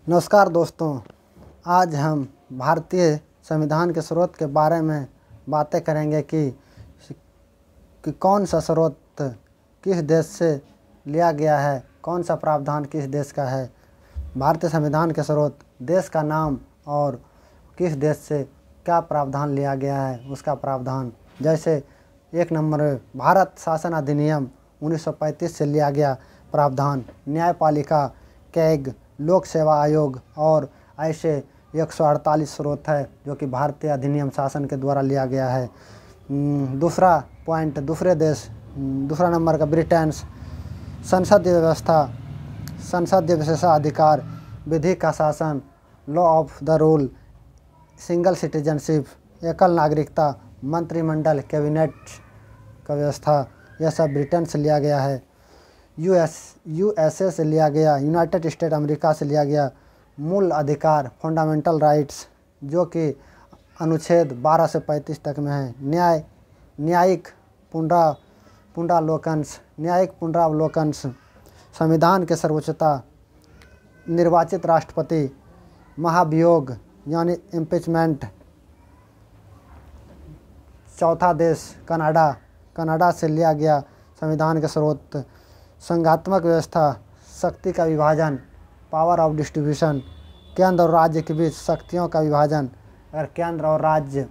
नमस्कार दोस्तों, आज हम भारतीय संविधान के स्रोत के बारे में बातें करेंगे कि कौन सा स्रोत किस देश से लिया गया है, कौन सा प्रावधान किस देश का है। भारतीय संविधान के स्रोत, देश का नाम और किस देश से क्या प्रावधान लिया गया है उसका प्रावधान। जैसे 1 नंबर भारत शासन अधिनियम 1935 से लिया गया प्रावधान, न्यायपालिका, कैग, लोक सेवा आयोग और ऐसे 148 स्रोत है जो कि भारतीय अधिनियम शासन के द्वारा लिया गया है। दूसरा पॉइंट, दूसरा नंबर का ब्रिटेन, संसदीय व्यवस्था, संसदीय विशेषाधिकार, विधि का शासन, law of the rule, single citizenship, एकल नागरिकता, मंत्रिमंडल, कैबिनेट का व्यवस्था, यह सब ब्रिटेन से लिया गया है। यूएसए से लिया गया, यूनाइटेड स्टेट अमेरिका से लिया गया मूल अधिकार, फंडामेंटल राइट्स, जो कि अनुच्छेद 12 से 35 तक में है। न्यायिक पुनरावलोकन, संविधान के सर्वोच्चता, निर्वाचित राष्ट्रपति, महाभियोग यानी इम्पीचमेंट। चौथा देश कनाडा से लिया गया संविधान के स्रोत, संघात्मक व्यवस्था, शक्ति का विभाजन, पावर ऑफ डिस्ट्रीब्यूशन, केंद्र और राज्य के बीच शक्तियों का विभाजन। अगर केंद्र और राज्य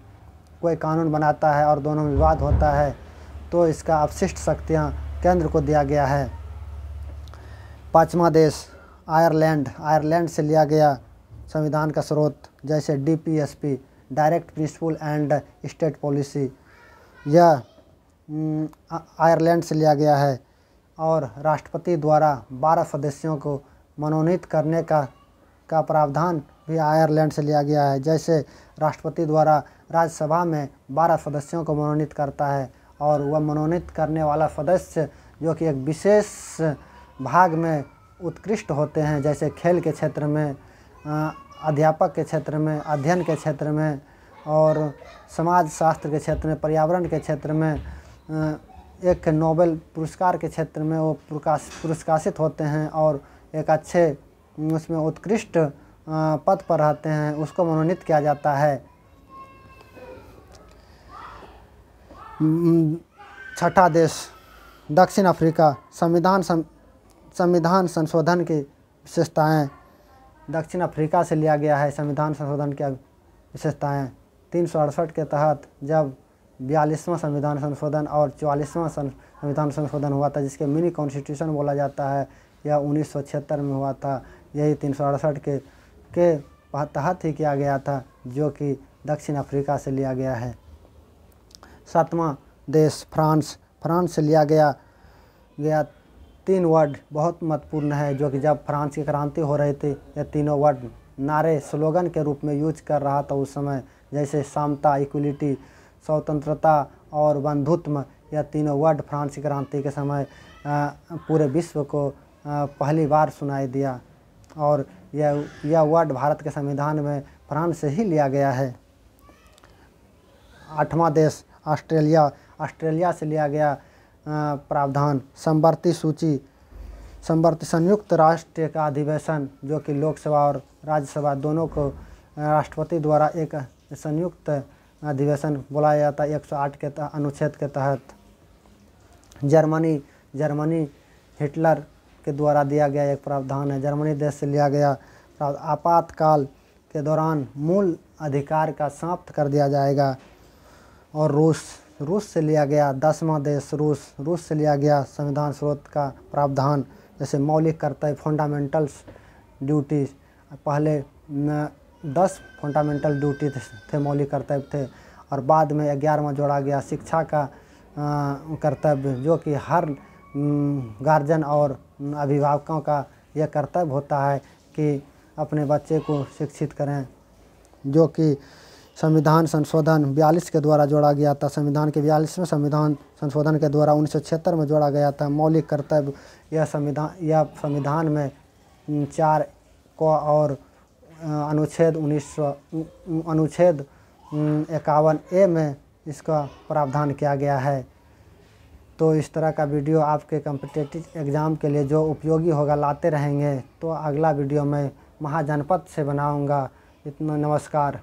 कोई कानून बनाता है और दोनों में विवाद होता है तो इसका अपशिष्ट शक्तियाँ केंद्र को दिया गया है। पाँचवा देश आयरलैंड से लिया गया संविधान का स्रोत, जैसे DPSP, direct principle and state policy, यह आयरलैंड से लिया गया है। और राष्ट्रपति द्वारा 12 सदस्यों को मनोनीत करने का प्रावधान भी आयरलैंड से लिया गया है। जैसे राष्ट्रपति द्वारा राज्यसभा में 12 सदस्यों को मनोनीत करता है और वह मनोनीत करने वाला सदस्य जो कि एक विशेष भाग में उत्कृष्ट होते हैं, जैसे खेल के क्षेत्र में, अध्यापक के क्षेत्र में, अध्ययन के क्षेत्र में और समाज शास्त्र के क्षेत्र में, पर्यावरण के क्षेत्र में, एक नोबेल पुरस्कार के क्षेत्र में वो पुरस्काशित होते हैं और एक अच्छे उसमें उत्कृष्ट पद पर रहते हैं, उसको मनोनीत किया जाता है। छठा देश दक्षिण अफ्रीका, संविधान संशोधन की विशेषताएं, दक्षिण अफ्रीका से लिया गया है संविधान संशोधन की विशेषताएं। 368 के तहत जब 42वां संविधान संशोधन और 44वां संविधान संशोधन हुआ था, जिसके मिनी कॉन्स्टिट्यूशन बोला जाता है, यह 1976 में हुआ था। यही 368 के तहत ही किया गया था, जो कि दक्षिण अफ्रीका से लिया गया है। 7वां देश फ्रांस से लिया गया 3 वर्ड बहुत महत्वपूर्ण है, जो कि जब फ्रांस की क्रांति हो रही थी, यह तीनों वर्ड नारे स्लोगन के रूप में यूज कर रहा था उस समय, जैसे समता, इक्वलिटी, स्वतंत्रता और बंधुत्व। यह तीनों वर्ड फ्रांस की क्रांति के समय पूरे विश्व को पहली बार सुनाई दिया और यह वर्ड भारत के संविधान में फ्रांस से ही लिया गया है। 8वां देश ऑस्ट्रेलिया से लिया गया प्रावधान, संयुक्त राष्ट्र का अधिवेशन, जो कि लोकसभा और राज्यसभा दोनों को राष्ट्रपति द्वारा एक संयुक्त अधिवेशन बुलाया जाता है 108 के अनुच्छेद के तहत। जर्मनी हिटलर के द्वारा दिया गया एक प्रावधान है, जर्मनी देश से लिया गया। आपातकाल के दौरान मूल अधिकार का समाप्त कर दिया जाएगा। और रूस से लिया गया 10वां देश रूस से लिया गया संविधान स्रोत का प्रावधान, जैसे मौलिक कर्तव्य, फंडामेंटल्स ड्यूटीज। पहले 10 फंडामेंटल ड्यूटी थे, मौलिक कर्तव्य थे, और बाद में 11वां जोड़ा गया, शिक्षा का कर्तव्य, जो कि हर गार्जियन और अभिभावकों का यह कर्तव्य होता है कि अपने बच्चे को शिक्षित करें, जो कि संविधान संशोधन 42 के द्वारा जोड़ा गया था। संविधान के 42वें संविधान संशोधन के द्वारा 1976 में जोड़ा गया था। मौलिक कर्तव्य यह संविधान में 4 को और अनुच्छेद 51A में इसका प्रावधान किया गया है। तो इस तरह का वीडियो आपके कॉम्पिटिटिव एग्ज़ाम के लिए जो उपयोगी होगा लाते रहेंगे। तो अगला वीडियो में महाजनपद से बनाऊंगा। इतना नमस्कार।